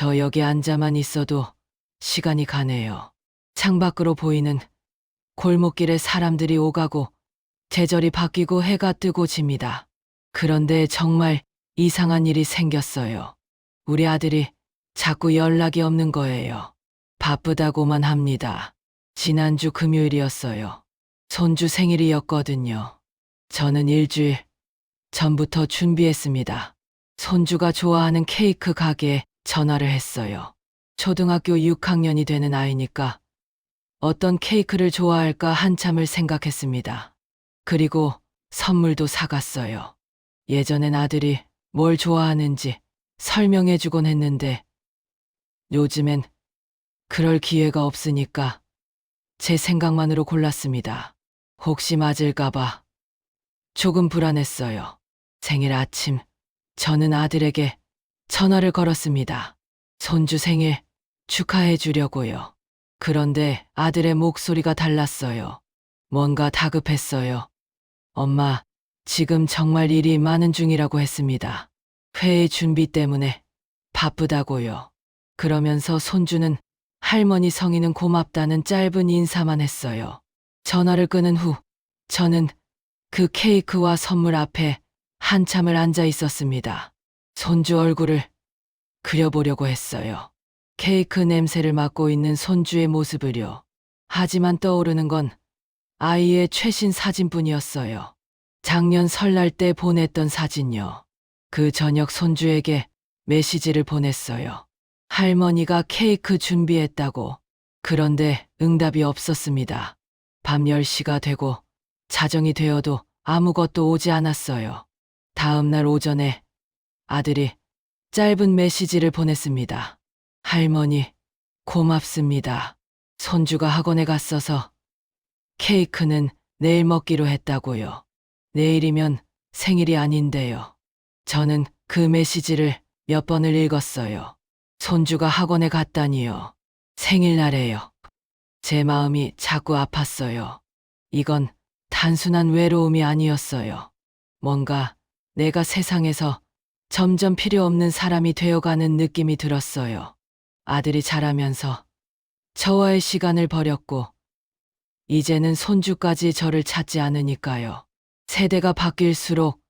저 여기 앉아만 있어도 시간이 가네요. 창밖으로 보이는 골목길에 사람들이 오가고 계절이 바뀌고 해가 뜨고 집니다. 그런데 정말 이상한 일이 생겼어요. 우리 아들이 자꾸 연락이 없는 거예요. 바쁘다고만 합니다. 지난주 금요일이었어요. 손주 생일이었거든요. 저는 일주일 전부터 준비했습니다. 손주가 좋아하는 케이크 가게에 전화를 했어요. 초등학교 6학년이 되는 아이니까 어떤 케이크를 좋아할까 한참을 생각했습니다. 그리고 선물도 사갔어요. 예전엔 아들이 뭘 좋아하는지 설명해주곤 했는데 요즘엔 그럴 기회가 없으니까 제 생각만으로 골랐습니다. 혹시 맞을까봐 조금 불안했어요. 생일 아침 저는 아들에게 전화를 걸었습니다. 손주 생일 축하해 주려고요. 그런데 아들의 목소리가 달랐어요. 뭔가 다급했어요. 엄마, 지금 정말 일이 많은 중이라고 했습니다. 회의 준비 때문에 바쁘다고요. 그러면서 손주는 할머니 성의는 고맙다는 짧은 인사만 했어요. 전화를 끊은 후 저는 그 케이크와 선물 앞에 한참을 앉아 있었습니다. 손주 얼굴을 그려보려고 했어요. 케이크 냄새를 맡고 있는 손주의 모습을요. 하지만 떠오르는 건 아이의 최신 사진뿐이었어요. 작년 설날 때 보냈던 사진요. 그 저녁 손주에게 메시지를 보냈어요. 할머니가 케이크 준비했다고. 그런데 응답이 없었습니다. 밤 10시가 되고 자정이 되어도 아무것도 오지 않았어요. 다음 날 오전에 아들이 짧은 메시지를 보냈습니다. 할머니, 고맙습니다. 손주가 학원에 갔어서 케이크는 내일 먹기로 했다고요. 내일이면 생일이 아닌데요. 저는 그 메시지를 몇 번을 읽었어요. 손주가 학원에 갔다니요. 생일날에요. 제 마음이 자꾸 아팠어요. 이건 단순한 외로움이 아니었어요. 뭔가 내가 세상에서 점점 필요 없는 사람이 되어가는 느낌이 들었어요. 아들이 자라면서 저와의 시간을 버렸고 이제는 손주까지 저를 찾지 않으니까요. 세대가 바뀔수록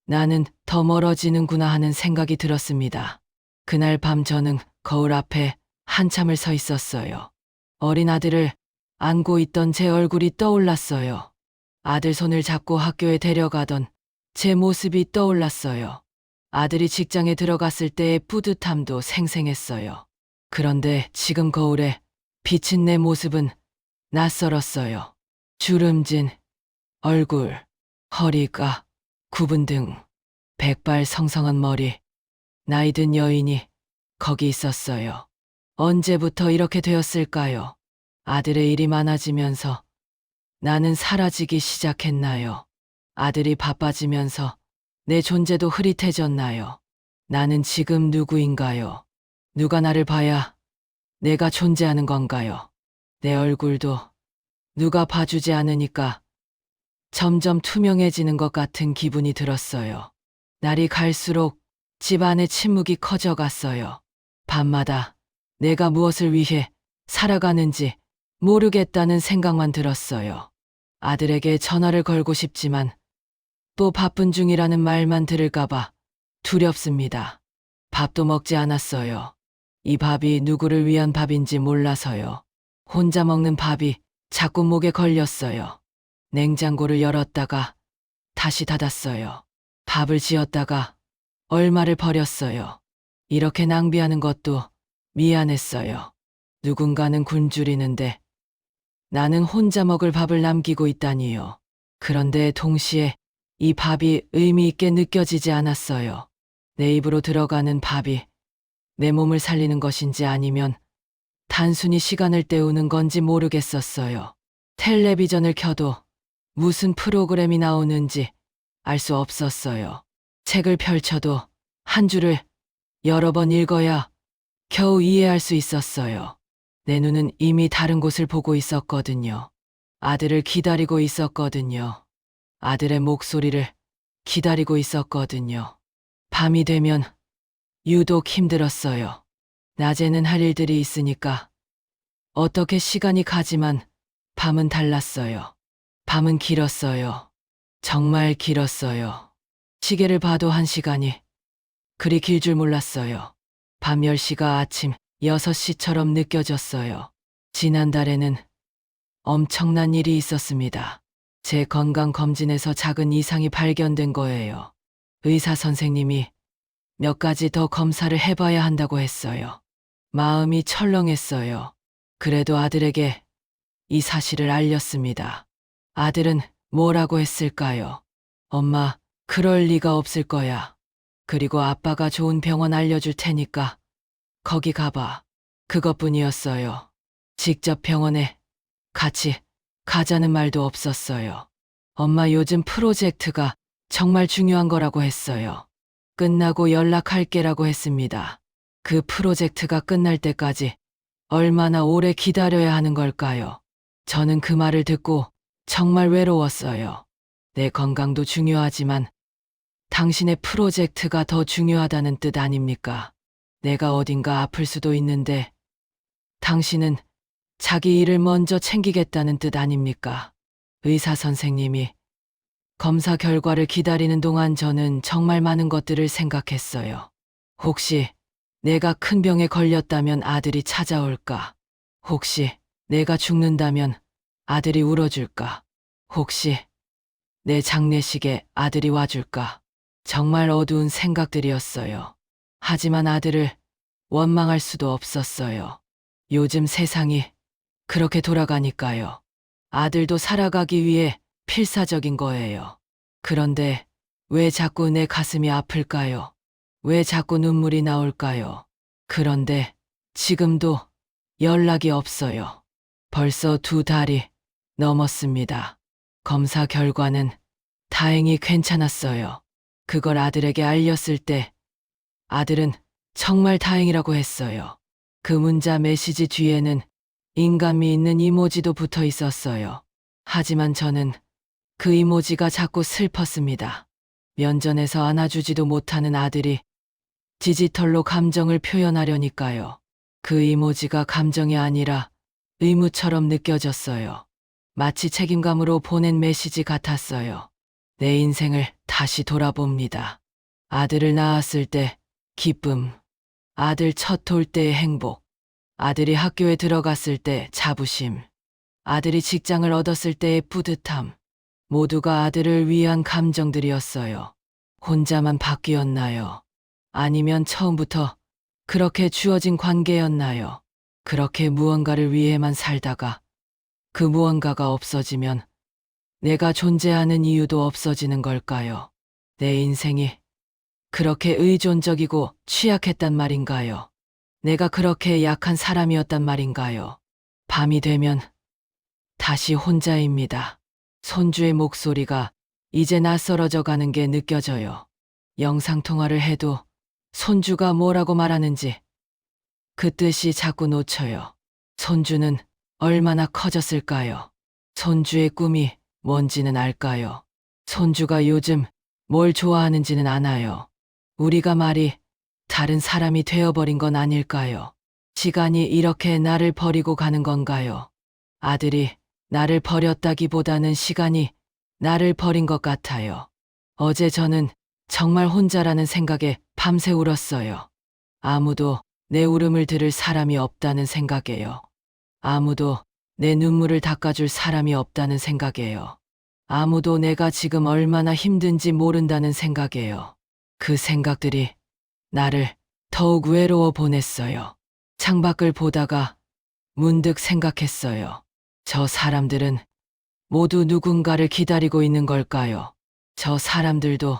나는 더 멀어지는구나 하는 생각이 들었습니다. 그날 밤 저는 거울 앞에 한참을 서 있었어요. 어린 아들을 안고 있던 제 얼굴이 떠올랐어요. 아들 손을 잡고 학교에 데려가던 제 모습이 떠올랐어요. 아들이 직장에 들어갔을 때의 뿌듯함도 생생했어요. 그런데 지금 거울에 비친 내 모습은 낯설었어요. 주름진 얼굴, 허리가 굽은 등, 백발성성한 머리, 나이든 여인이 거기 있었어요. 언제부터 이렇게 되었을까요? 아들의 일이 많아지면서 나는 사라지기 시작했나요? 아들이 바빠지면서 내 존재도 흐릿해졌나요? 나는 지금 누구인가요? 누가 나를 봐야 내가 존재하는 건가요? 내 얼굴도 누가 봐주지 않으니까 점점 투명해지는 것 같은 기분이 들었어요. 날이 갈수록 집 안의 침묵이 커져갔어요. 밤마다 내가 무엇을 위해 살아가는지 모르겠다는 생각만 들었어요. 아들에게 전화를 걸고 싶지만 또 바쁜 중이라는 말만 들을까봐 두렵습니다. 밥도 먹지 않았어요. 이 밥이 누구를 위한 밥인지 몰라서요. 혼자 먹는 밥이 자꾸 목에 걸렸어요. 냉장고를 열었다가 다시 닫았어요. 밥을 지었다가 얼마를 버렸어요. 이렇게 낭비하는 것도 미안했어요. 누군가는 굶주리는데 나는 혼자 먹을 밥을 남기고 있다니요. 그런데 동시에 이 밥이 의미 있게 느껴지지 않았어요. 내 입으로 들어가는 밥이 내 몸을 살리는 것인지 아니면 단순히 시간을 때우는 건지 모르겠었어요. 텔레비전을 켜도 무슨 프로그램이 나오는지 알 수 없었어요. 책을 펼쳐도 한 줄을 여러 번 읽어야 겨우 이해할 수 있었어요. 내 눈은 이미 다른 곳을 보고 있었거든요. 아들을 기다리고 있었거든요. 아들의 목소리를 기다리고 있었거든요. 밤이 되면 유독 힘들었어요. 낮에는 할 일들이 있으니까 어떻게 시간이 가지만 밤은 달랐어요. 밤은 길었어요. 정말 길었어요. 시계를 봐도 1시간이 그리 길 줄 몰랐어요. 밤 10시가 아침 6시처럼 느껴졌어요. 지난달에는 엄청난 일이 있었습니다. 제 건강검진에서 작은 이상이 발견된 거예요. 의사 선생님이 몇 가지 더 검사를 해봐야 한다고 했어요. 마음이 철렁했어요. 그래도 아들에게 이 사실을 알렸습니다. 아들은 뭐라고 했을까요? 엄마, 그럴 리가 없을 거야. 그리고 아빠가 좋은 병원 알려줄 테니까 거기 가봐. 그것뿐이었어요. 직접 병원에 같이 가자는 말도 없었어요. 엄마 요즘 프로젝트가 정말 중요한 거라고 했어요. 끝나고 연락할게라고 했습니다. 그 프로젝트가 끝날 때까지 얼마나 오래 기다려야 하는 걸까요? 저는 그 말을 듣고 정말 외로웠어요. 내 건강도 중요하지만 당신의 프로젝트가 더 중요하다는 뜻 아닙니까? 내가 어딘가 아플 수도 있는데 당신은 자기 일을 먼저 챙기겠다는 뜻 아닙니까? 의사 선생님이 검사 결과를 기다리는 동안 저는 정말 많은 것들을 생각했어요. 혹시 내가 큰 병에 걸렸다면 아들이 찾아올까? 혹시 내가 죽는다면 아들이 울어줄까? 혹시 내 장례식에 아들이 와줄까? 정말 어두운 생각들이었어요. 하지만 아들을 원망할 수도 없었어요. 요즘 세상이 그렇게 돌아가니까요. 아들도 살아가기 위해 필사적인 거예요. 그런데 왜 자꾸 내 가슴이 아플까요? 왜 자꾸 눈물이 나올까요? 그런데 지금도 연락이 없어요. 벌써 2달이 넘었습니다. 검사 결과는 다행히 괜찮았어요. 그걸 아들에게 알렸을 때 아들은 정말 다행이라고 했어요. 그 문자 메시지 뒤에는 인감이 있는 이모지도 붙어 있었어요. 하지만 저는 그 이모지가 자꾸 슬펐습니다. 면전에서 안아주지도 못하는 아들이 디지털로 감정을 표현하려니까요. 그 이모지가 감정이 아니라 의무처럼 느껴졌어요. 마치 책임감으로 보낸 메시지 같았어요. 내 인생을 다시 돌아봅니다. 아들을 낳았을 때 기쁨, 아들 첫 돌 때의 행복, 아들이 학교에 들어갔을 때 자부심, 아들이 직장을 얻었을 때의 뿌듯함, 모두가 아들을 위한 감정들이었어요. 혼자만 바뀌었나요? 아니면 처음부터 그렇게 주어진 관계였나요? 그렇게 무언가를 위해만 살다가 그 무언가가 없어지면 내가 존재하는 이유도 없어지는 걸까요? 내 인생이 그렇게 의존적이고 취약했단 말인가요? 내가 그렇게 약한 사람이었단 말인가요? 밤이 되면 다시 혼자입니다. 손주의 목소리가 이제 낯설어져 가는 게 느껴져요. 영상통화를 해도 손주가 뭐라고 말하는지 그 뜻이 자꾸 놓쳐요. 손주는 얼마나 커졌을까요? 손주의 꿈이 뭔지는 알까요? 손주가 요즘 뭘 좋아하는지는 아나요? 우리가 말이 다른 사람이 되어버린 건 아닐까요? 시간이 이렇게 나를 버리고 가는 건가요? 아들이 나를 버렸다기보다는 시간이 나를 버린 것 같아요. 어제 저는 정말 혼자라는 생각에 밤새 울었어요. 아무도 내 울음을 들을 사람이 없다는 생각에요. 아무도 내 눈물을 닦아줄 사람이 없다는 생각에요. 아무도 내가 지금 얼마나 힘든지 모른다는 생각에요. 그 생각들이 나를 더욱 외로워 보냈어요. 창밖을 보다가 문득 생각했어요. 저 사람들은 모두 누군가를 기다리고 있는 걸까요? 저 사람들도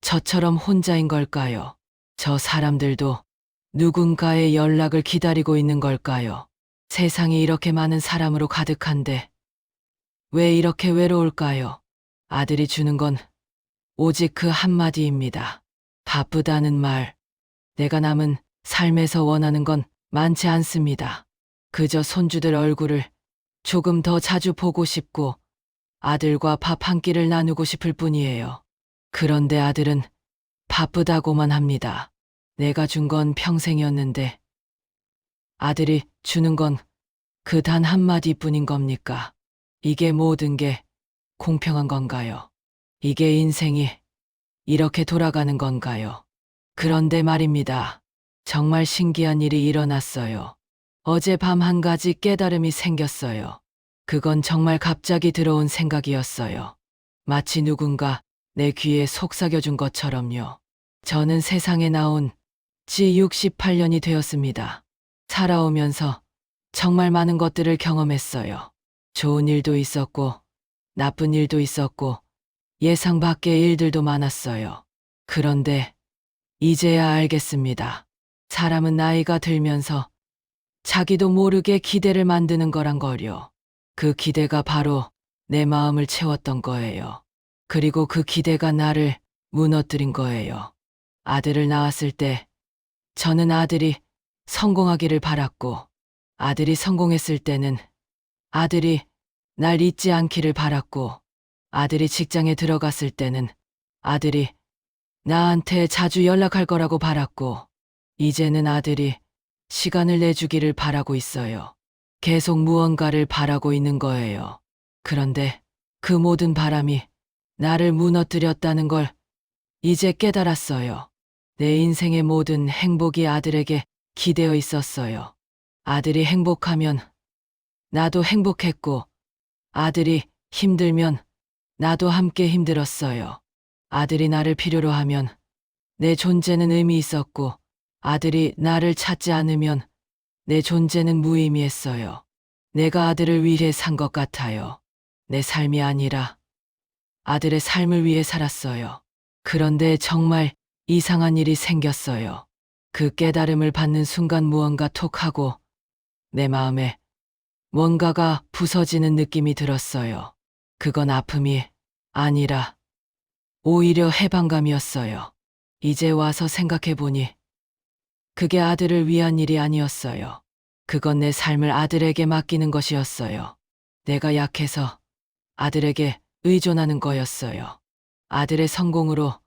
저처럼 혼자인 걸까요? 저 사람들도 누군가의 연락을 기다리고 있는 걸까요? 세상이 이렇게 많은 사람으로 가득한데 왜 이렇게 외로울까요? 아들이 주는 건 오직 그 한마디입니다. 바쁘다는 말. 내가 남은 삶에서 원하는 건 많지 않습니다. 그저 손주들 얼굴을 조금 더 자주 보고 싶고 아들과 밥 한 끼를 나누고 싶을 뿐이에요. 그런데 아들은 바쁘다고만 합니다. 내가 준 건 평생이었는데 아들이 주는 건 그 단 한마디뿐인 겁니까? 이게 모든 게 공평한 건가요? 이게 인생이 이렇게 돌아가는 건가요? 그런데 말입니다. 정말 신기한 일이 일어났어요. 어젯밤 한 가지 깨달음이 생겼어요. 그건 정말 갑자기 들어온 생각이었어요. 마치 누군가 내 귀에 속삭여준 것처럼요. 저는 세상에 나온 지 68년이 되었습니다. 살아오면서 정말 많은 것들을 경험했어요. 좋은 일도 있었고, 나쁜 일도 있었고, 예상 밖의 일들도 많았어요. 그런데 이제야 알겠습니다. 사람은 나이가 들면서 자기도 모르게 기대를 만드는 거란 걸요. 그 기대가 바로 내 마음을 채웠던 거예요. 그리고 그 기대가 나를 무너뜨린 거예요. 아들을 낳았을 때 저는 아들이 성공하기를 바랐고, 아들이 성공했을 때는 아들이 날 잊지 않기를 바랐고, 아들이 직장에 들어갔을 때는 아들이 나한테 자주 연락할 거라고 바랐고, 이제는 아들이 시간을 내주기를 바라고 있어요. 계속 무언가를 바라고 있는 거예요. 그런데 그 모든 바람이 나를 무너뜨렸다는 걸 이제 깨달았어요. 내 인생의 모든 행복이 아들에게 기대어 있었어요. 아들이 행복하면 나도 행복했고, 아들이 힘들면 나도 함께 힘들었어요. 아들이 나를 필요로 하면 내 존재는 의미 있었고, 아들이 나를 찾지 않으면 내 존재는 무의미했어요. 내가 아들을 위해 산 것 같아요. 내 삶이 아니라 아들의 삶을 위해 살았어요. 그런데 정말 이상한 일이 생겼어요. 그 깨달음을 받는 순간 무언가 톡 하고 내 마음에 뭔가가 부서지는 느낌이 들었어요. 그건 아픔이 아니라 오히려 해방감이었어요. 이제 와서 생각해보니 그게 아들을 위한 일이 아니었어요. 그건 내 삶을 아들에게 맡기는 것이었어요. 내가 약해서 아들에게 의존하는 거였어요. 아들의 성공으로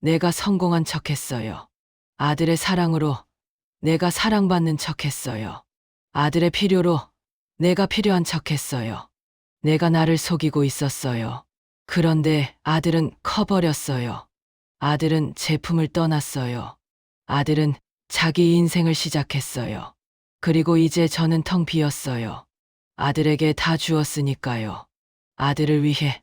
내가 성공한 척했어요. 아들의 사랑으로 내가 사랑받는 척했어요. 아들의 필요로 내가 필요한 척했어요. 내가 나를 속이고 있었어요. 그런데 아들은 커버렸어요. 아들은 제품을 떠났어요. 아들은 자기 인생을 시작했어요. 그리고 이제 저는 텅 비었어요. 아들에게 다 주었으니까요. 아들을 위해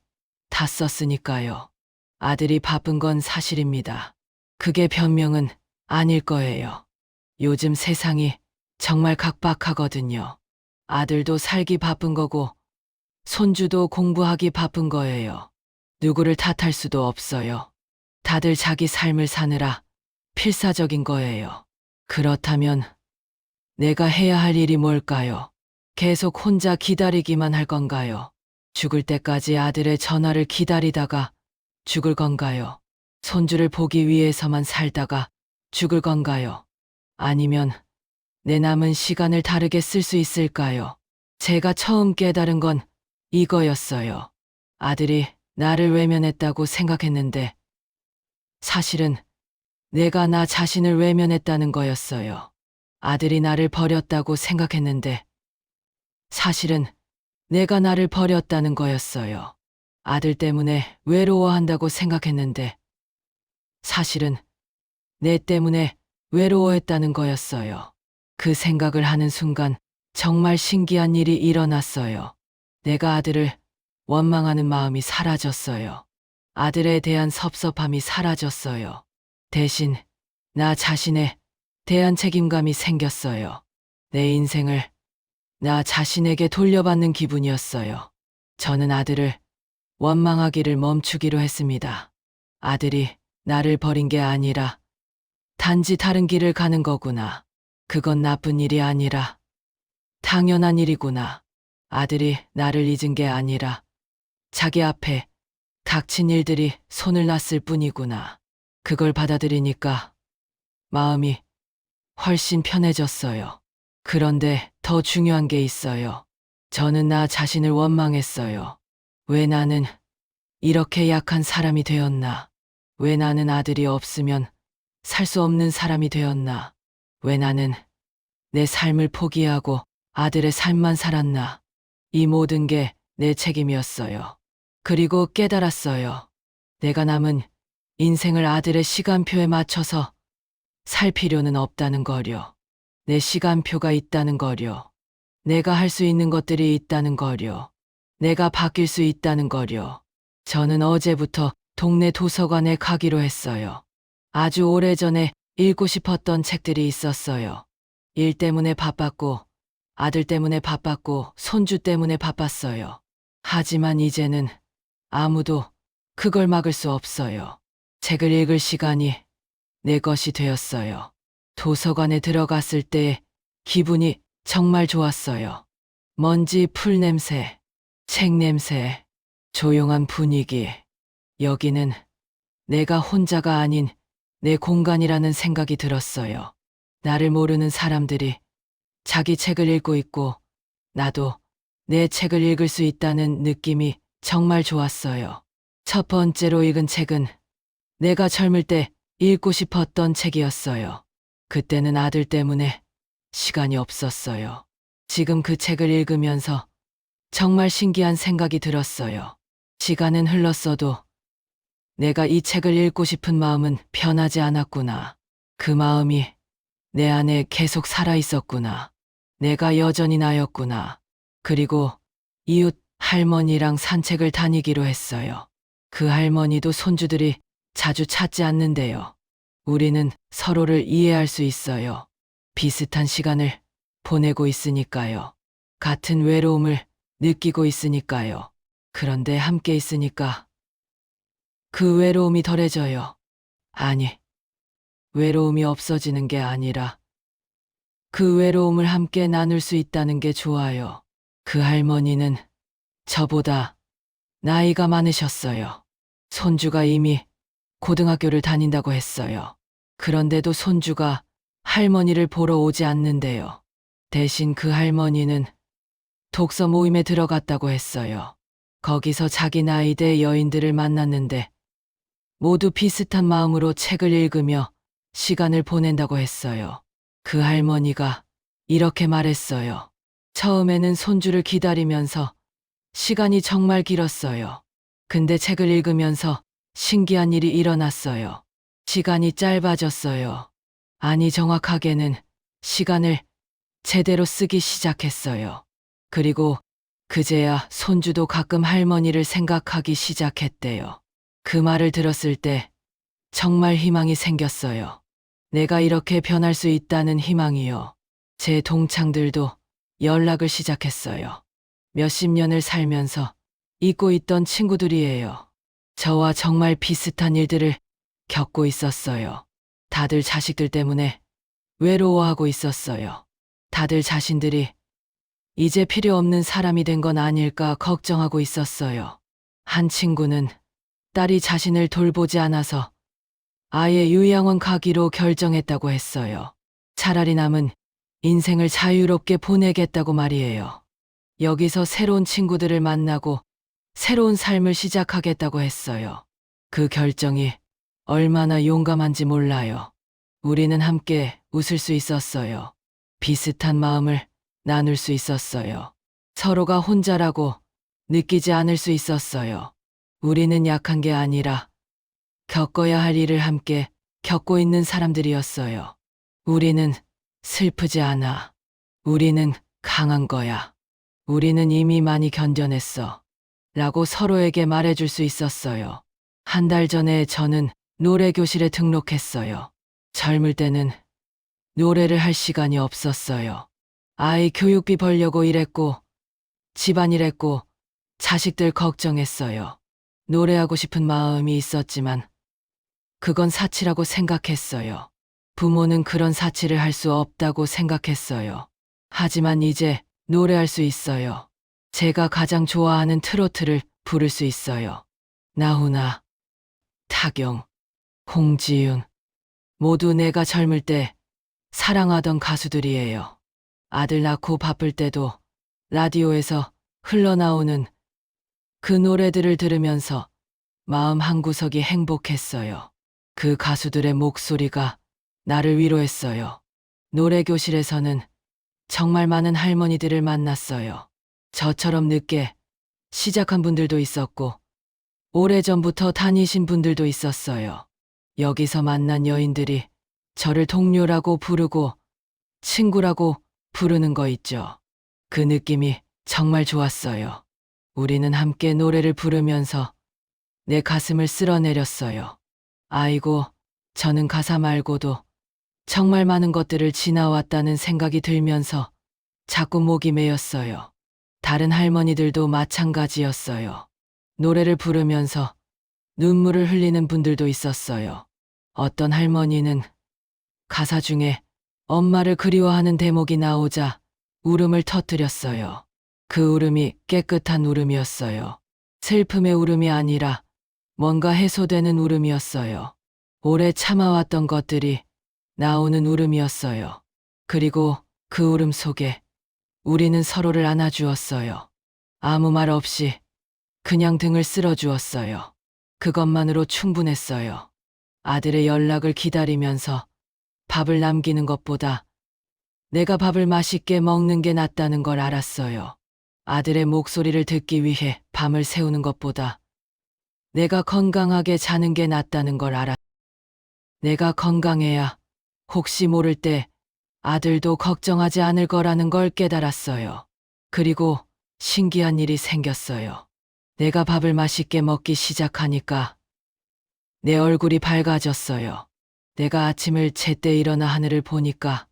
다 썼으니까요. 아들이 바쁜 건 사실입니다. 그게 변명은 아닐 거예요. 요즘 세상이 정말 각박하거든요. 아들도 살기 바쁜 거고, 손주도 공부하기 바쁜 거예요. 누구를 탓할 수도 없어요. 다들 자기 삶을 사느라 필사적인 거예요. 그렇다면 내가 해야 할 일이 뭘까요? 계속 혼자 기다리기만 할 건가요? 죽을 때까지 아들의 전화를 기다리다가 죽을 건가요? 손주를 보기 위해서만 살다가 죽을 건가요? 아니면 내 남은 시간을 다르게 쓸 수 있을까요? 제가 처음 깨달은 건 이거였어요. 아들이 나를 외면했다고 생각했는데 사실은 내가 나 자신을 외면했다는 거였어요. 아들이 나를 버렸다고 생각했는데 사실은 내가 나를 버렸다는 거였어요. 아들 때문에 외로워한다고 생각했는데 사실은 내 때문에 외로워했다는 거였어요. 그 생각을 하는 순간 정말 신기한 일이 일어났어요. 내가 아들을 원망하는 마음이 사라졌어요. 아들에 대한 섭섭함이 사라졌어요. 대신 나 자신에 대한 책임감이 생겼어요. 내 인생을 나 자신에게 돌려받는 기분이었어요. 저는 아들을 원망하기를 멈추기로 했습니다. 아들이 나를 버린 게 아니라 단지 다른 길을 가는 거구나. 그건 나쁜 일이 아니라 당연한 일이구나. 아들이 나를 잊은 게 아니라 자기 앞에 닥친 일들이 손을 놨을 뿐이구나. 그걸 받아들이니까 마음이 훨씬 편해졌어요. 그런데 더 중요한 게 있어요. 저는 나 자신을 원망했어요. 왜 나는 이렇게 약한 사람이 되었나? 왜 나는 아들이 없으면 살 수 없는 사람이 되었나? 왜 나는 내 삶을 포기하고 아들의 삶만 살았나. 이 모든 게 내 책임이었어요. 그리고 깨달았어요. 내가 남은 인생을 아들의 시간표에 맞춰서 살 필요는 없다는 거려. 내 시간표가 있다는 거려. 내가 할 수 있는 것들이 있다는 거려. 내가 바뀔 수 있다는 거려. 저는 어제부터 동네 도서관에 가기로 했어요. 아주 오래전에 읽고 싶었던 책들이 있었어요. 일 때문에 바빴고, 아들 때문에 바빴고, 손주 때문에 바빴어요. 하지만 이제는 아무도 그걸 막을 수 없어요. 책을 읽을 시간이 내 것이 되었어요. 도서관에 들어갔을 때 기분이 정말 좋았어요. 먼지, 풀 냄새, 책 냄새, 조용한 분위기. 여기는 내가 혼자가 아닌 내 공간이라는 생각이 들었어요. 나를 모르는 사람들이 자기 책을 읽고 있고 나도 내 책을 읽을 수 있다는 느낌이 정말 좋았어요. 첫 번째로 읽은 책은 내가 젊을 때 읽고 싶었던 책이었어요. 그때는 아들 때문에 시간이 없었어요. 지금 그 책을 읽으면서 정말 신기한 생각이 들었어요. 시간은 흘렀어도 내가 이 책을 읽고 싶은 마음은 변하지 않았구나. 그 마음이 내 안에 계속 살아 있었구나. 내가 여전히 나였구나. 그리고 이웃 할머니랑 산책을 다니기로 했어요. 그 할머니도 손주들이 자주 찾지 않는데요. 우리는 서로를 이해할 수 있어요. 비슷한 시간을 보내고 있으니까요. 같은 외로움을 느끼고 있으니까요. 그런데 함께 있으니까 그 외로움이 덜해져요. 아니, 외로움이 없어지는 게 아니라 그 외로움을 함께 나눌 수 있다는 게 좋아요. 그 할머니는 저보다 나이가 많으셨어요. 손주가 이미 고등학교를 다닌다고 했어요. 그런데도 손주가 할머니를 보러 오지 않는데요. 대신 그 할머니는 독서 모임에 들어갔다고 했어요. 거기서 자기 나이대 여인들을 만났는데 모두 비슷한 마음으로 책을 읽으며 시간을 보낸다고 했어요. 그 할머니가 이렇게 말했어요. 처음에는 손주를 기다리면서 시간이 정말 길었어요. 근데 책을 읽으면서 신기한 일이 일어났어요. 시간이 짧아졌어요. 아니, 정확하게는 시간을 제대로 쓰기 시작했어요. 그리고 그제야 손주도 가끔 할머니를 생각하기 시작했대요. 그 말을 들었을 때 정말 희망이 생겼어요. 내가 이렇게 변할 수 있다는 희망이요. 제 동창들도 연락을 시작했어요. 몇십 년을 살면서 잊고 있던 친구들이에요. 저와 정말 비슷한 일들을 겪고 있었어요. 다들 자식들 때문에 외로워하고 있었어요. 다들 자신들이 이제 필요 없는 사람이 된 건 아닐까 걱정하고 있었어요. 한 친구는 딸이 자신을 돌보지 않아서 아예 요양원 가기로 결정했다고 했어요. 차라리 남은 인생을 자유롭게 보내겠다고 말이에요. 여기서 새로운 친구들을 만나고 새로운 삶을 시작하겠다고 했어요. 그 결정이 얼마나 용감한지 몰라요. 우리는 함께 웃을 수 있었어요. 비슷한 마음을 나눌 수 있었어요. 서로가 혼자라고 느끼지 않을 수 있었어요. 우리는 약한 게 아니라 겪어야 할 일을 함께 겪고 있는 사람들이었어요. 우리는 슬프지 않아. 우리는 강한 거야. 우리는 이미 많이 견뎌냈어. 라고 서로에게 말해줄 수 있었어요. 한 달 전에 저는 노래교실에 등록했어요. 젊을 때는 노래를 할 시간이 없었어요. 아이 교육비 벌려고 일했고, 집안일 했고, 자식들 걱정했어요. 노래하고 싶은 마음이 있었지만, 그건 사치라고 생각했어요. 부모는 그런 사치를 할 수 없다고 생각했어요. 하지만 이제 노래할 수 있어요. 제가 가장 좋아하는 트로트를 부를 수 있어요. 나훈아, 타경, 홍지윤, 모두 내가 젊을 때 사랑하던 가수들이에요. 아들 낳고 바쁠 때도 라디오에서 흘러나오는 그 노래들을 들으면서 마음 한구석이 행복했어요. 그 가수들의 목소리가 나를 위로했어요. 노래교실에서는 정말 많은 할머니들을 만났어요. 저처럼 늦게 시작한 분들도 있었고, 오래전부터 다니신 분들도 있었어요. 여기서 만난 여인들이 저를 동료라고 부르고 친구라고 부르는 거 있죠. 그 느낌이 정말 좋았어요. 우리는 함께 노래를 부르면서 내 가슴을 쓸어내렸어요. 아이고, 저는 가사 말고도 정말 많은 것들을 지나왔다는 생각이 들면서 자꾸 목이 메였어요. 다른 할머니들도 마찬가지였어요. 노래를 부르면서 눈물을 흘리는 분들도 있었어요. 어떤 할머니는 가사 중에 엄마를 그리워하는 대목이 나오자 울음을 터뜨렸어요. 그 울음이 깨끗한 울음이었어요. 슬픔의 울음이 아니라 뭔가 해소되는 울음이었어요. 오래 참아왔던 것들이 나오는 울음이었어요. 그리고 그 울음 속에 우리는 서로를 안아주었어요. 아무 말 없이 그냥 등을 쓸어주었어요. 그것만으로 충분했어요. 아들의 연락을 기다리면서 밥을 남기는 것보다 내가 밥을 맛있게 먹는 게 낫다는 걸 알았어요. 아들의 목소리를 듣기 위해 밤을 새우는 것보다 내가 건강하게 자는 게 낫다는 걸 알았어요. 내가 건강해야 혹시 모를 때 아들도 걱정하지 않을 거라는 걸 깨달았어요. 그리고 신기한 일이 생겼어요. 내가 밥을 맛있게 먹기 시작하니까 내 얼굴이 밝아졌어요. 내가 아침을 제때 일어나 하늘을 보니까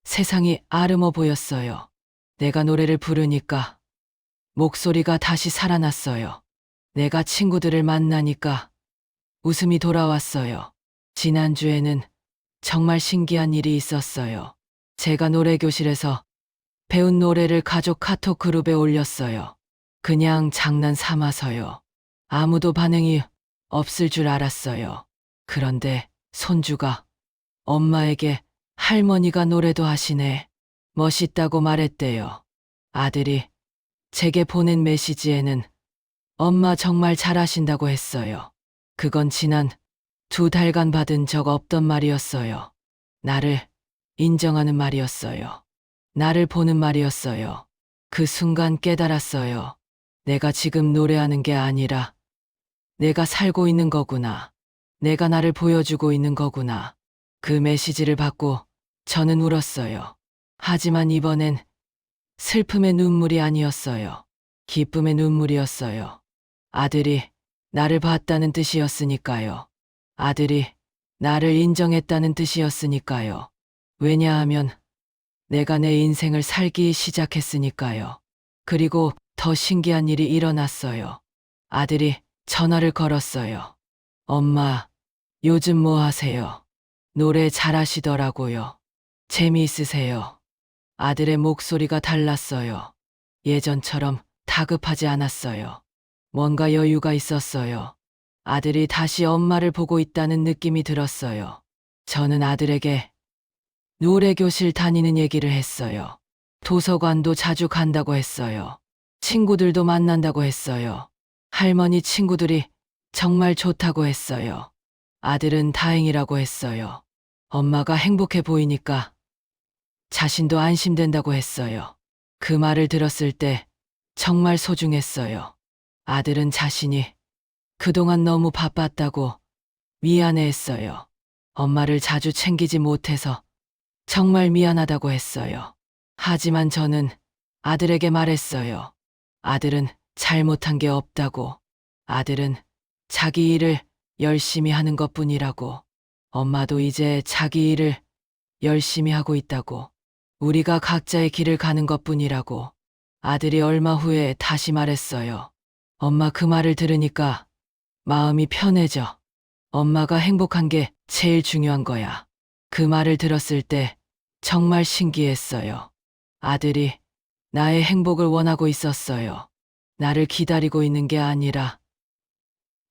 세상이 아름워 보였어요. 내가 노래를 부르니까 목소리가 다시 살아났어요. 내가 친구들을 만나니까 웃음이 돌아왔어요. 지난주에는 정말 신기한 일이 있었어요. 제가 노래교실에서 배운 노래를 가족 카톡 그룹에 올렸어요. 그냥 장난 삼아서요. 아무도 반응이 없을 줄 알았어요. 그런데 손주가 엄마에게 할머니가 노래도 하시네. 멋있다고 말했대요. 아들이 제게 보낸 메시지에는 엄마 정말 잘하신다고 했어요. 그건 지난 2달간 받은 적 없던 말이었어요. 나를 인정하는 말이었어요. 나를 보는 말이었어요. 그 순간 깨달았어요. 내가 지금 노래하는 게 아니라 내가 살고 있는 거구나. 내가 나를 보여주고 있는 거구나. 그 메시지를 받고 저는 울었어요. 하지만 이번엔 슬픔의 눈물이 아니었어요. 기쁨의 눈물이었어요. 아들이 나를 봤다는 뜻이었으니까요. 아들이 나를 인정했다는 뜻이었으니까요. 왜냐하면 내가 내 인생을 살기 시작했으니까요. 그리고 더 신기한 일이 일어났어요. 아들이 전화를 걸었어요. 엄마, 요즘 뭐 하세요? 노래 잘하시더라고요. 재미있으세요? 아들의 목소리가 달랐어요. 예전처럼 다급하지 않았어요. 뭔가 여유가 있었어요. 아들이 다시 엄마를 보고 있다는 느낌이 들었어요. 저는 아들에게 노래교실 다니는 얘기를 했어요. 도서관도 자주 간다고 했어요. 친구들도 만난다고 했어요. 할머니 친구들이 정말 좋다고 했어요. 아들은 다행이라고 했어요. 엄마가 행복해 보이니까 자신도 안심된다고 했어요. 그 말을 들었을 때 정말 소중했어요. 아들은 자신이 그동안 너무 바빴다고 미안해했어요. 엄마를 자주 챙기지 못해서 정말 미안하다고 했어요. 하지만 저는 아들에게 말했어요. 아들은 잘못한 게 없다고. 아들은 자기 일을 열심히 하는 것뿐이라고. 엄마도 이제 자기 일을 열심히 하고 있다고. 우리가 각자의 길을 가는 것뿐이라고. 아들이 얼마 후에 다시 말했어요. 엄마 그 말을 들으니까 마음이 편해져. 엄마가 행복한 게 제일 중요한 거야. 그 말을 들었을 때 정말 신기했어요. 아들이 나의 행복을 원하고 있었어요. 나를 기다리고 있는 게 아니라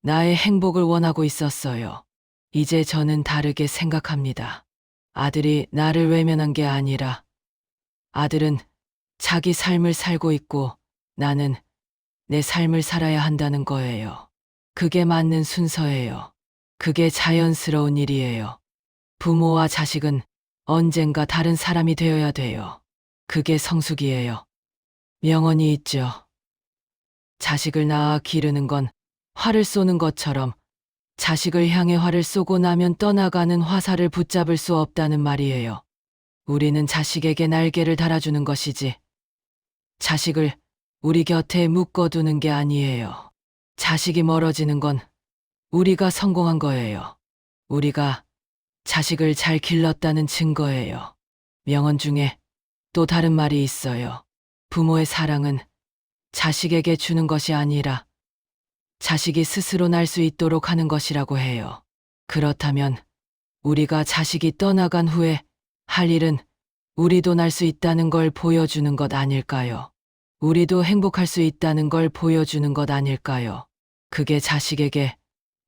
나의 행복을 원하고 있었어요. 이제 저는 다르게 생각합니다. 아들이 나를 외면한 게 아니라 아들은 자기 삶을 살고 있고 나는 내 삶을 살아야 한다는 거예요. 그게 맞는 순서예요. 그게 자연스러운 일이에요. 부모와 자식은 언젠가 다른 사람이 되어야 돼요. 그게 성숙이에요. 명언이 있죠. 자식을 낳아 기르는 건 활을 쏘는 것처럼 자식을 향해 활을 쏘고 나면 떠나가는 화살을 붙잡을 수 없다는 말이에요. 우리는 자식에게 날개를 달아주는 것이지 자식을 우리 곁에 묶어두는 게 아니에요. 자식이 멀어지는 건 우리가 성공한 거예요. 우리가 자식을 잘 길렀다는 증거예요. 명언 중에 또 다른 말이 있어요. 부모의 사랑은 자식에게 주는 것이 아니라 자식이 스스로 날 수 있도록 하는 것이라고 해요. 그렇다면 우리가 자식이 떠나간 후에 할 일은 우리도 날 수 있다는 걸 보여주는 것 아닐까요? 우리도 행복할 수 있다는 걸 보여주는 것 아닐까요? 그게 자식에게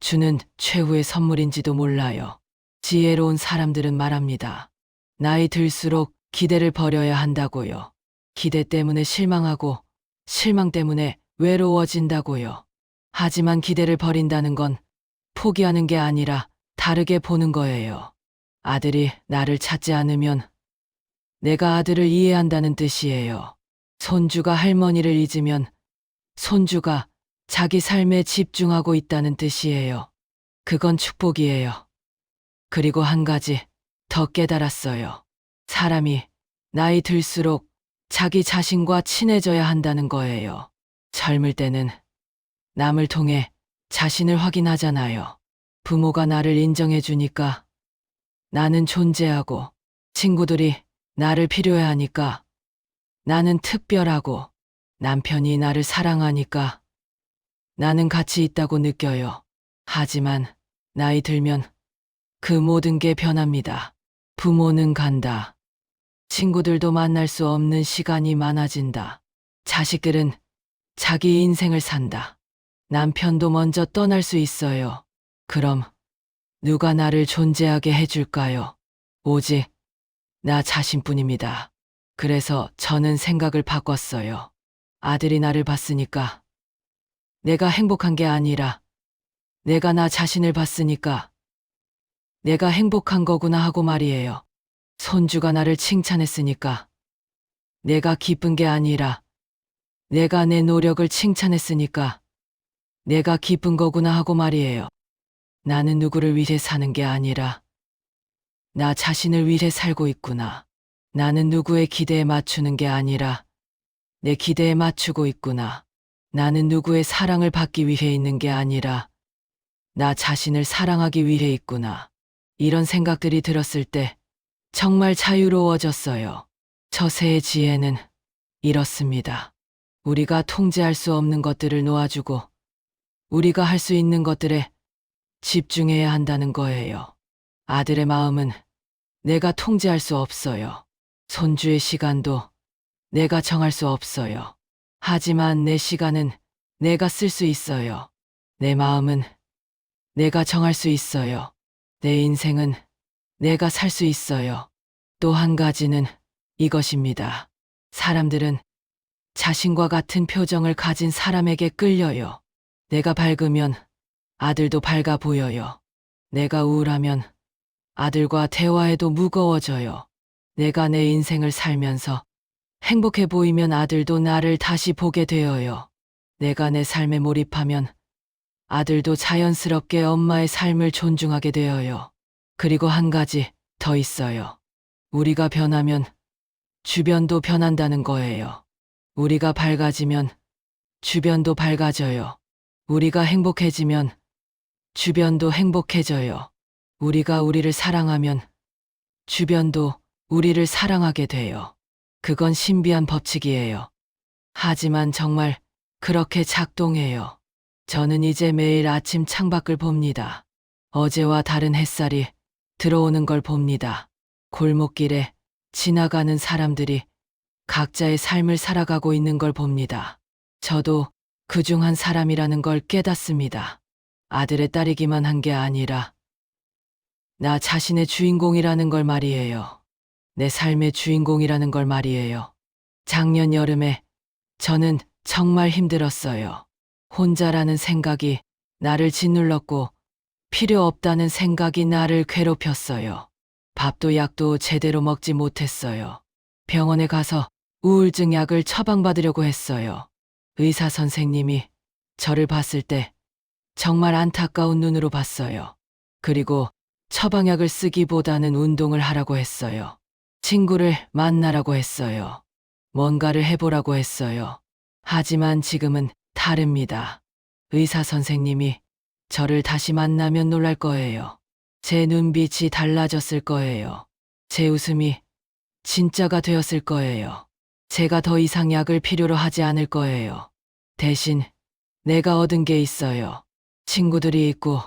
주는 최후의 선물인지도 몰라요. 지혜로운 사람들은 말합니다. 나이 들수록 기대를 버려야 한다고요. 기대 때문에 실망하고 실망 때문에 외로워진다고요. 하지만 기대를 버린다는 건 포기하는 게 아니라 다르게 보는 거예요. 아들이 나를 찾지 않으면 내가 아들을 이해한다는 뜻이에요. 손주가 할머니를 잊으면 손주가 자기 삶에 집중하고 있다는 뜻이에요. 그건 축복이에요. 그리고 한 가지 더 깨달았어요. 사람이 나이 들수록 자기 자신과 친해져야 한다는 거예요. 젊을 때는 남을 통해 자신을 확인하잖아요. 부모가 나를 인정해 주니까 나는 존재하고 친구들이 나를 필요해 하니까 나는 특별하고 남편이 나를 사랑하니까 나는 가치 있다고 느껴요. 하지만 나이 들면 그 모든 게 변합니다. 부모는 간다. 친구들도 만날 수 없는 시간이 많아진다. 자식들은 자기 인생을 산다. 남편도 먼저 떠날 수 있어요. 그럼 누가 나를 존재하게 해줄까요? 오직 나 자신뿐입니다. 그래서 저는 생각을 바꿨어요. 아들이 나를 봤으니까 내가 행복한 게 아니라 내가 나 자신을 봤으니까 내가 행복한 거구나 하고 말이에요. 손주가 나를 칭찬했으니까 내가 기쁜 게 아니라 내가 내 노력을 칭찬했으니까 내가 기쁜 거구나 하고 말이에요. 나는 누구를 위해 사는 게 아니라 나 자신을 위해 살고 있구나. 나는 누구의 기대에 맞추는 게 아니라 내 기대에 맞추고 있구나. 나는 누구의 사랑을 받기 위해 있는 게 아니라 나 자신을 사랑하기 위해 있구나. 이런 생각들이 들었을 때 정말 자유로워졌어요. 처세의 지혜는 이렇습니다. 우리가 통제할 수 없는 것들을 놓아주고 우리가 할 수 있는 것들에 집중해야 한다는 거예요. 아들의 마음은 내가 통제할 수 없어요. 손주의 시간도 내가 정할 수 없어요. 하지만 내 시간은 내가 쓸 수 있어요. 내 마음은 내가 정할 수 있어요. 내 인생은 내가 살 수 있어요. 또 한 가지는 이것입니다. 사람들은 자신과 같은 표정을 가진 사람에게 끌려요. 내가 밝으면 아들도 밝아 보여요. 내가 우울하면 아들과 대화해도 무거워져요. 내가 내 인생을 살면서 행복해 보이면 아들도 나를 다시 보게 되어요. 내가 내 삶에 몰입하면 아들도 자연스럽게 엄마의 삶을 존중하게 되어요. 그리고 한 가지 더 있어요. 우리가 변하면 주변도 변한다는 거예요. 우리가 밝아지면 주변도 밝아져요. 우리가 행복해지면 주변도 행복해져요. 우리가 우리를 사랑하면 주변도 우리를 사랑하게 돼요. 그건 신비한 법칙이에요. 하지만 정말 그렇게 작동해요. 저는 이제 매일 아침 창밖을 봅니다. 어제와 다른 햇살이 들어오는 걸 봅니다. 골목길에 지나가는 사람들이 각자의 삶을 살아가고 있는 걸 봅니다. 저도 그중 한 사람이라는 걸 깨닫습니다. 아들의 딸이기만 한 게 아니라 나 자신의 주인공이라는 걸 말이에요. 내 삶의 주인공이라는 걸 말이에요. 작년 여름에 저는 정말 힘들었어요. 혼자라는 생각이 나를 짓눌렀고 필요 없다는 생각이 나를 괴롭혔어요. 밥도 약도 제대로 먹지 못했어요. 병원에 가서 우울증 약을 처방받으려고 했어요. 의사 선생님이 저를 봤을 때 정말 안타까운 눈으로 봤어요. 그리고 처방약을 쓰기보다는 운동을 하라고 했어요. 친구를 만나라고 했어요. 뭔가를 해보라고 했어요. 하지만 지금은 다릅니다. 의사 선생님이 저를 다시 만나면 놀랄 거예요. 제 눈빛이 달라졌을 거예요. 제 웃음이 진짜가 되었을 거예요. 제가 더 이상 약을 필요로 하지 않을 거예요. 대신 내가 얻은 게 있어요. 친구들이 있고,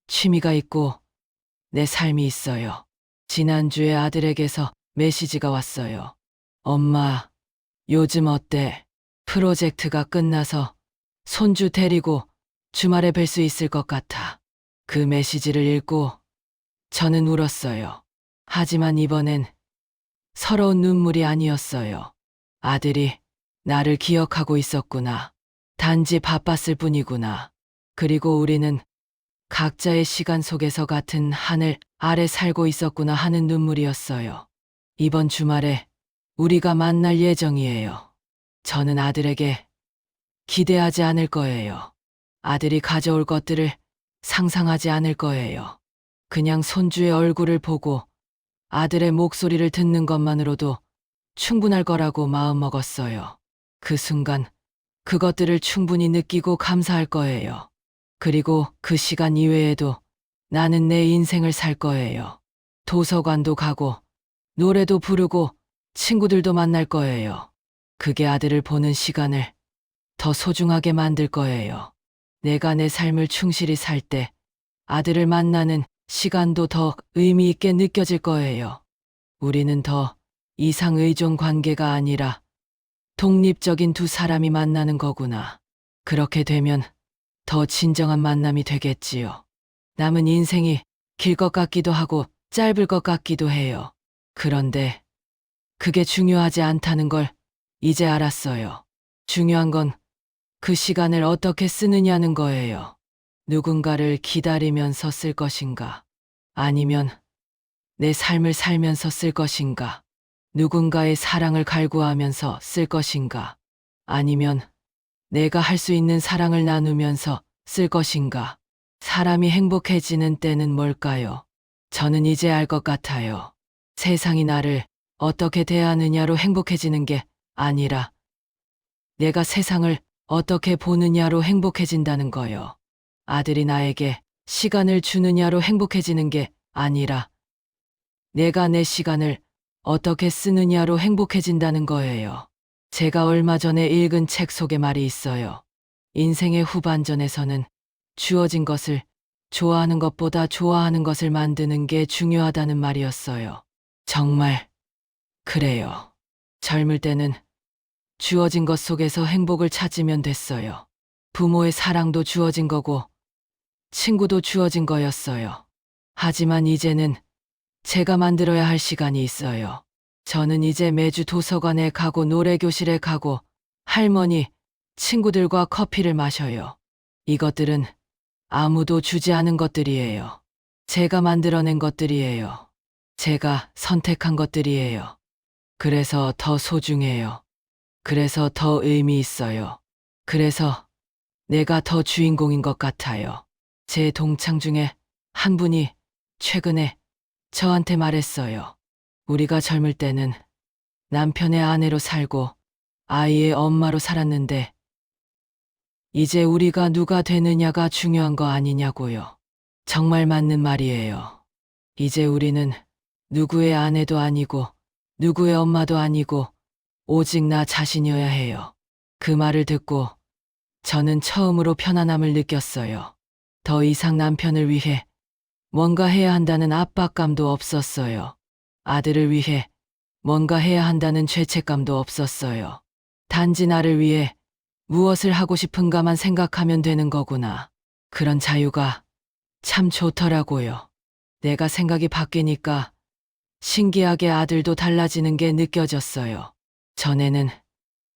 취미가 있고, 내 삶이 있어요. 지난주에 아들에게서 메시지가 왔어요. 엄마, 요즘 어때? 프로젝트가 끝나서 손주 데리고 주말에 뵐 수 있을 것 같아. 그 메시지를 읽고 저는 울었어요. 하지만 이번엔 서러운 눈물이 아니었어요. 아들이 나를 기억하고 있었구나. 단지 바빴을 뿐이구나. 그리고 우리는 각자의 시간 속에서 같은 하늘 아래 살고 있었구나 하는 눈물이었어요. 이번 주말에 우리가 만날 예정이에요. 저는 아들에게 기대하지 않을 거예요. 아들이 가져올 것들을 상상하지 않을 거예요. 그냥 손주의 얼굴을 보고 아들의 목소리를 듣는 것만으로도 충분할 거라고 마음먹었어요. 그 순간 그것들을 충분히 느끼고 감사할 거예요. 그리고 그 시간 이외에도 나는 내 인생을 살 거예요. 도서관도 가고 노래도 부르고 친구들도 만날 거예요. 그게 아들을 보는 시간을 더 소중하게 만들 거예요. 내가 내 삶을 충실히 살 때 아들을 만나는 시간도 더 의미 있게 느껴질 거예요. 우리는 더 이상 의존 관계가 아니라 독립적인 두 사람이 만나는 거구나. 그렇게 되면 더 진정한 만남이 되겠지요. 남은 인생이 길 것 같기도 하고 짧을 것 같기도 해요. 그런데 그게 중요하지 않다는 걸 이제 알았어요. 중요한 건 그 시간을 어떻게 쓰느냐는 거예요. 누군가를 기다리면서 쓸 것인가? 아니면 내 삶을 살면서 쓸 것인가? 누군가의 사랑을 갈구하면서 쓸 것인가? 아니면 내가 할 수 있는 사랑을 나누면서 쓸 것인가? 사람이 행복해지는 때는 뭘까요? 저는 이제 알 것 같아요. 세상이 나를 어떻게 대하느냐로 행복해지는 게 아니라 내가 세상을 어떻게 보느냐로 행복해진다는 거요. 아들이 나에게 시간을 주느냐로 행복해지는 게 아니라 내가 내 시간을 어떻게 쓰느냐로 행복해진다는 거예요. 제가 얼마 전에 읽은 책 속에 말이 있어요. 인생의 후반전에서는 주어진 것을 좋아하는 것보다 좋아하는 것을 만드는 게 중요하다는 말이었어요. 정말 그래요. 젊을 때는 주어진 것 속에서 행복을 찾으면 됐어요. 부모의 사랑도 주어진 거고 친구도 주어진 거였어요. 하지만 이제는 제가 만들어야 할 시간이 있어요. 저는 이제 매주 도서관에 가고 노래교실에 가고 할머니, 친구들과 커피를 마셔요. 이것들은 아무도 주지 않은 것들이에요. 제가 만들어낸 것들이에요. 제가 선택한 것들이에요. 그래서 더 소중해요. 그래서 더 의미 있어요. 그래서 내가 더 주인공인 것 같아요. 제 동창 중에 한 분이 최근에 저한테 말했어요. 우리가 젊을 때는 남편의 아내로 살고 아이의 엄마로 살았는데 이제 우리가 누가 되느냐가 중요한 거 아니냐고요. 정말 맞는 말이에요. 이제 우리는 누구의 아내도 아니고 누구의 엄마도 아니고 오직 나 자신이어야 해요. 그 말을 듣고 저는 처음으로 편안함을 느꼈어요. 더 이상 남편을 위해 뭔가 해야 한다는 압박감도 없었어요. 아들을 위해 뭔가 해야 한다는 죄책감도 없었어요. 단지 나를 위해 무엇을 하고 싶은가만 생각하면 되는 거구나. 그런 자유가 참 좋더라고요. 내가 생각이 바뀌니까 신기하게 아들도 달라지는 게 느껴졌어요. 전에는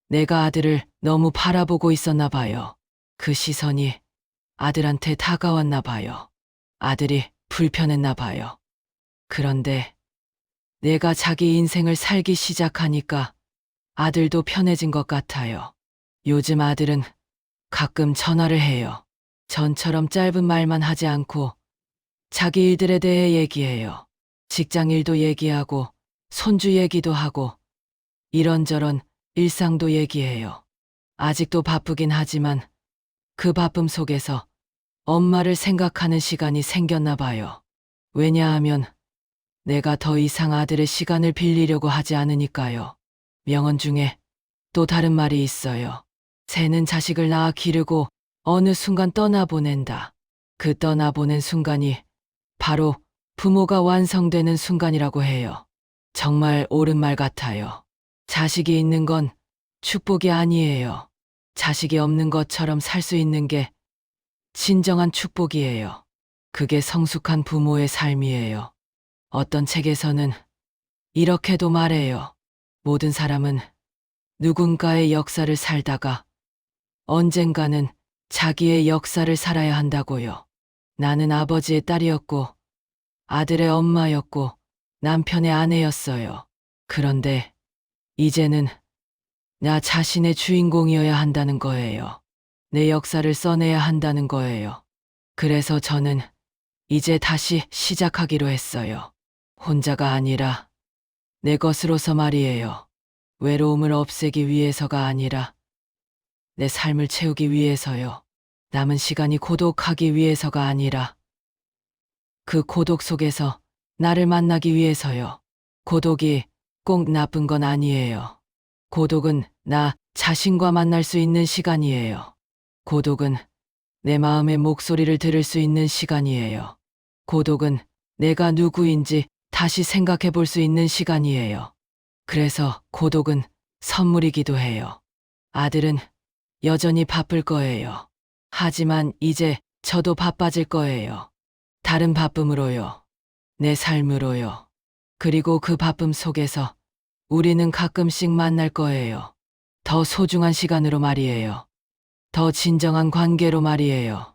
내가 아들을 너무 바라보고 있었나 봐요. 그 시선이 아들한테 다가왔나 봐요. 아들이 불편했나 봐요. 그런데 내가 자기 인생을 살기 시작하니까 아들도 편해진 것 같아요. 요즘 아들은 가끔 전화를 해요. 전처럼 짧은 말만 하지 않고 자기 일들에 대해 얘기해요. 직장 일도 얘기하고 손주 얘기도 하고 이런저런 일상도 얘기해요. 아직도 바쁘긴 하지만 그 바쁨 속에서 엄마를 생각하는 시간이 생겼나 봐요. 왜냐하면 내가 더 이상 아들의 시간을 빌리려고 하지 않으니까요. 명언 중에 또 다른 말이 있어요. 새는 자식을 낳아 기르고 어느 순간 떠나보낸다. 그 떠나보낸 순간이 바로 부모가 완성되는 순간이라고 해요. 정말 옳은 말 같아요. 자식이 있는 건 축복이 아니에요. 자식이 없는 것처럼 살 수 있는 게 진정한 축복이에요. 그게 성숙한 부모의 삶이에요. 어떤 책에서는 이렇게도 말해요. 모든 사람은 누군가의 역사를 살다가 언젠가는 자기의 역사를 살아야 한다고요. 나는 아버지의 딸이었고 아들의 엄마였고 남편의 아내였어요. 그런데 이제는 나 자신의 주인공이어야 한다는 거예요. 내 역사를 써내야 한다는 거예요. 그래서 저는 이제 다시 시작하기로 했어요. 혼자가 아니라 내 것으로서 말이에요. 외로움을 없애기 위해서가 아니라 내 삶을 채우기 위해서요. 남은 시간이 고독하기 위해서가 아니라 그 고독 속에서 나를 만나기 위해서요. 고독이 꼭 나쁜 건 아니에요. 고독은 나 자신과 만날 수 있는 시간이에요. 고독은 내 마음의 목소리를 들을 수 있는 시간이에요. 고독은 내가 누구인지 다시 생각해 볼 수 있는 시간이에요. 그래서 고독은 선물이기도 해요. 아들은 여전히 바쁠 거예요. 하지만 이제 저도 바빠질 거예요. 다른 바쁨으로요. 내 삶으로요. 그리고 그 바쁨 속에서 우리는 가끔씩 만날 거예요. 더 소중한 시간으로 말이에요. 더 진정한 관계로 말이에요.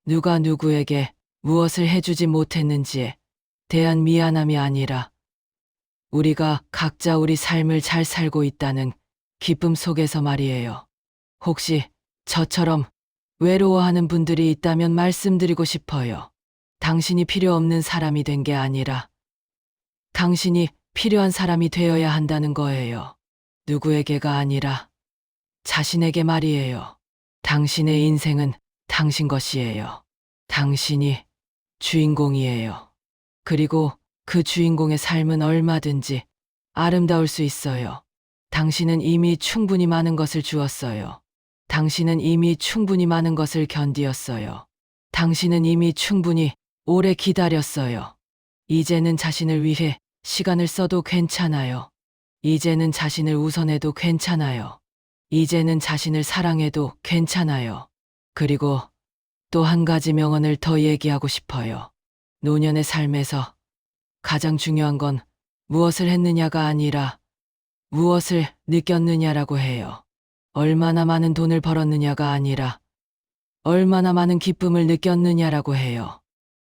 누가 누구에게 무엇을 해주지 못했는지에 대한 미안함이 아니라 우리가 각자 우리 삶을 잘 살고 있다는 기쁨 속에서 말이에요. 혹시 저처럼 외로워하는 분들이 있다면 말씀드리고 싶어요. 당신이 필요 없는 사람이 된 게 아니라 당신이 필요한 사람이 되어야 한다는 거예요. 누구에게가 아니라 자신에게 말이에요. 당신의 인생은 당신 것이에요. 당신이 주인공이에요. 그리고 그 주인공의 삶은 얼마든지 아름다울 수 있어요. 당신은 이미 충분히 많은 것을 주었어요. 당신은 이미 충분히 많은 것을 견디었어요. 당신은 이미 충분히 오래 기다렸어요. 이제는 자신을 위해 시간을 써도 괜찮아요. 이제는 자신을 우선해도 괜찮아요. 이제는 자신을 사랑해도 괜찮아요. 그리고 또 한 가지 명언을 더 얘기하고 싶어요. 노년의 삶에서 가장 중요한 건 무엇을 했느냐가 아니라 무엇을 느꼈느냐라고 해요. 얼마나 많은 돈을 벌었느냐가 아니라 얼마나 많은 기쁨을 느꼈느냐라고 해요.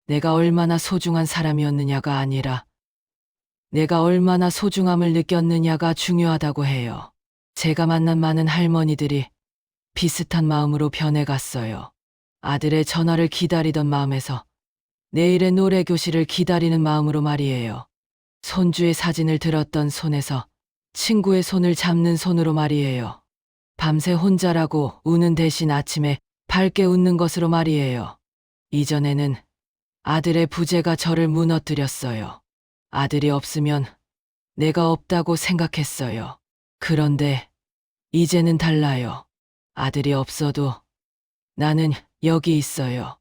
내가 얼마나 소중한 사람이었느냐가 아니라 내가 얼마나 소중함을 느꼈느냐가 중요하다고 해요. 제가 만난 많은 할머니들이 비슷한 마음으로 변해갔어요. 아들의 전화를 기다리던 마음에서 내일의 노래 교실을 기다리는 마음으로 말이에요. 손주의 사진을 들었던 손에서 친구의 손을 잡는 손으로 말이에요. 밤새 혼자라고 우는 대신 아침에 밝게 웃는 것으로 말이에요. 이전에는 아들의 부재가 저를 무너뜨렸어요. 아들이 없으면 내가 없다고 생각했어요. 그런데 이제는 달라요. 아들이 없어도 나는 여기 있어요.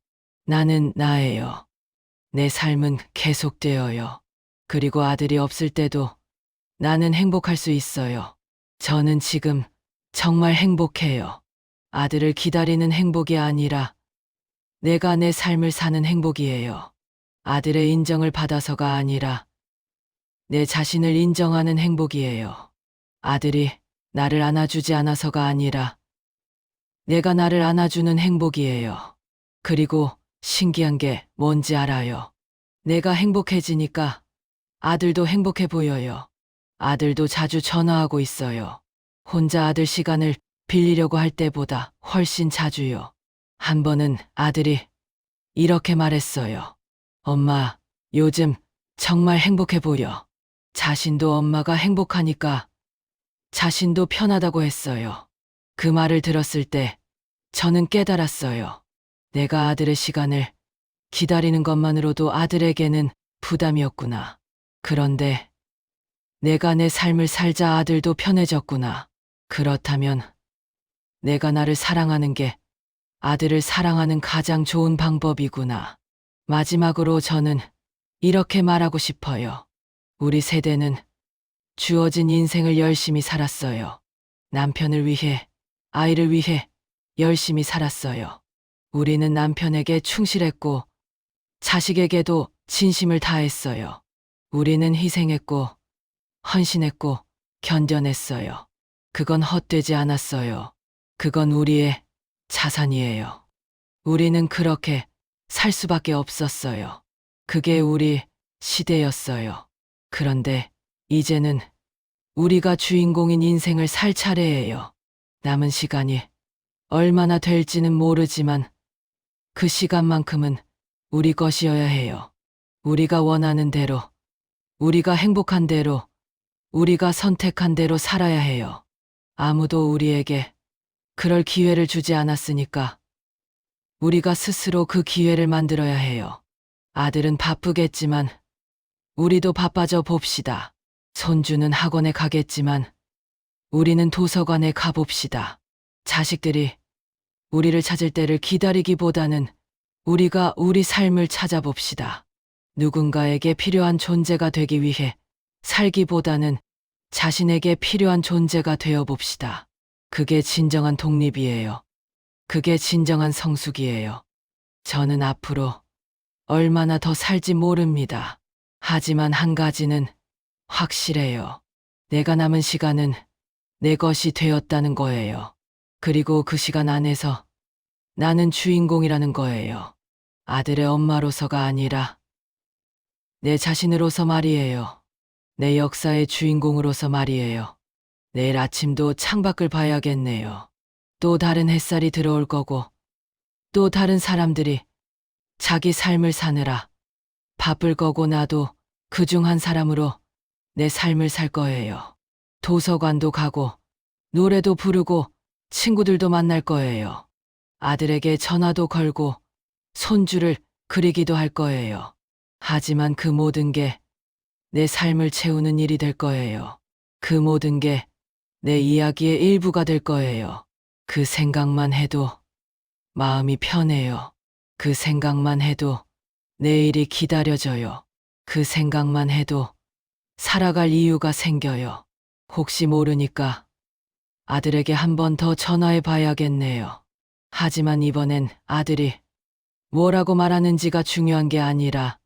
나는 나예요. 내 삶은 계속되어요. 그리고 아들이 없을 때도 나는 행복할 수 있어요. 저는 지금 정말 행복해요. 아들을 기다리는 행복이 아니라 내가 내 삶을 사는 행복이에요. 아들의 인정을 받아서가 아니라 내 자신을 인정하는 행복이에요. 아들이 나를 안아주지 않아서가 아니라 내가 나를 안아주는 행복이에요. 그리고 신기한 게 뭔지 알아요. 내가 행복해지니까 아들도 행복해 보여요. 아들도 자주 전화하고 있어요. 혼자 아들 시간을 빌리려고 할 때보다 훨씬 자주요. 한 번은 아들이 이렇게 말했어요. 엄마, 요즘 정말 행복해 보여. 자신도 엄마가 행복하니까 자신도 편하다고 했어요. 그 말을 들었을 때 저는 깨달았어요. 내가 아들의 시간을 기다리는 것만으로도 아들에게는 부담이었구나. 그런데 내가 내 삶을 살자 아들도 편해졌구나. 그렇다면 내가 나를 사랑하는 게 아들을 사랑하는 가장 좋은 방법이구나. 마지막으로 저는 이렇게 말하고 싶어요. 우리 세대는 주어진 인생을 열심히 살았어요. 남편을 위해, 아이를 위해 열심히 살았어요. 우리는 남편에게 충실했고, 자식에게도 진심을 다했어요. 우리는 희생했고, 헌신했고, 견뎌냈어요. 그건 헛되지 않았어요. 그건 우리의 자산이에요. 우리는 그렇게 살 수밖에 없었어요. 그게 우리 시대였어요. 그런데 이제는 우리가 주인공인 인생을 살 차례예요. 남은 시간이 얼마나 될지는 모르지만 그 시간만큼은 우리 것이어야 해요. 우리가 원하는 대로, 우리가 행복한 대로, 우리가 선택한 대로 살아야 해요. 아무도 우리에게 그럴 기회를 주지 않았으니까 우리가 스스로 그 기회를 만들어야 해요. 아들은 바쁘겠지만 우리도 바빠져 봅시다. 손주는 학원에 가겠지만 우리는 도서관에 가봅시다. 자식들이 우리를 찾을 때를 기다리기보다는 우리가 우리 삶을 찾아봅시다. 누군가에게 필요한 존재가 되기 위해 살기보다는 자신에게 필요한 존재가 되어 봅시다. 그게 진정한 독립이에요. 그게 진정한 성숙이에요. 저는 앞으로 얼마나 더 살지 모릅니다. 하지만 한 가지는 확실해요. 내가 남은 시간은 내 것이 되었다는 거예요. 그리고 그 시간 안에서 나는 주인공이라는 거예요. 아들의 엄마로서가 아니라 내 자신으로서 말이에요. 내 역사의 주인공으로서 말이에요. 내일 아침도 창밖을 봐야겠네요. 또 다른 햇살이 들어올 거고, 또 다른 사람들이 자기 삶을 사느라 바쁠 거고 나도 그중 한 사람으로 내 삶을 살 거예요. 도서관도 가고, 노래도 부르고, 친구들도 만날 거예요. 아들에게 전화도 걸고, 손주를 그리기도 할 거예요. 하지만 그 모든 게 내 삶을 채우는 일이 될 거예요. 그 모든 게 내 이야기의 일부가 될 거예요. 그 생각만 해도 마음이 편해요. 그 생각만 해도 내일이 기다려져요. 그 생각만 해도 살아갈 이유가 생겨요. 혹시 모르니까 아들에게 한 번 더 전화해 봐야겠네요. 하지만 이번엔 아들이 뭐라고 말하는지가 중요한 게 아니라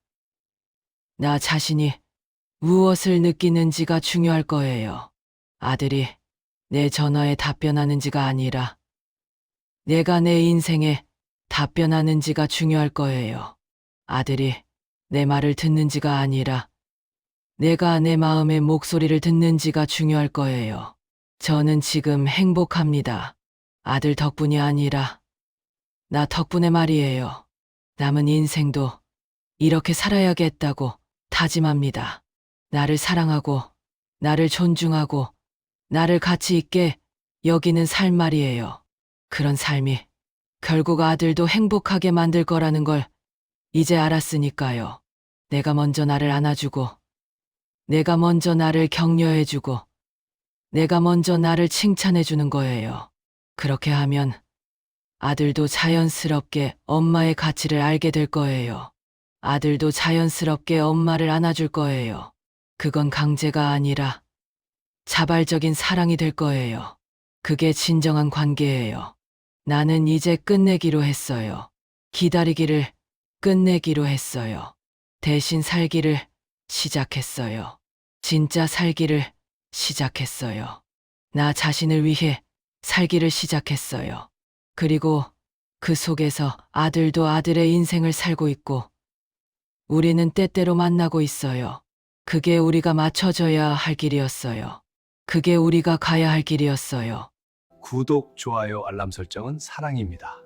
나 자신이 무엇을 느끼는지가 중요할 거예요. 아들이 내 전화에 답변하는지가 아니라 내가 내 인생에 답변하는지가 중요할 거예요. 아들이 내 말을 듣는지가 아니라 내가 내 마음의 목소리를 듣는지가 중요할 거예요. 저는 지금 행복합니다. 아들 덕분이 아니라 나 덕분에 말이에요. 남은 인생도 이렇게 살아야겠다고 다짐합니다. 나를 사랑하고, 나를 존중하고, 나를 가치 있게 여기는 삶 말이에요. 그런 삶이 결국 아들도 행복하게 만들 거라는 걸 이제 알았으니까요. 내가 먼저 나를 안아주고, 내가 먼저 나를 격려해주고, 내가 먼저 나를 칭찬해주는 거예요. 그렇게 하면 아들도 자연스럽게 엄마의 가치를 알게 될 거예요. 아들도 자연스럽게 엄마를 안아줄 거예요. 그건 강제가 아니라 자발적인 사랑이 될 거예요. 그게 진정한 관계예요. 나는 이제 끝내기로 했어요. 기다리기를 끝내기로 했어요. 대신 살기를 시작했어요. 진짜 살기를 시작했어요. 나 자신을 위해 살기를 시작했어요. 그리고 그 속에서 아들도 아들의 인생을 살고 있고 우리는 때때로 만나고 있어요. 그게 우리가 맞춰줘야 할 길이었어요. 그게 우리가 가야 할 길이었어요. 구독, 좋아요, 알람 설정은 사랑입니다.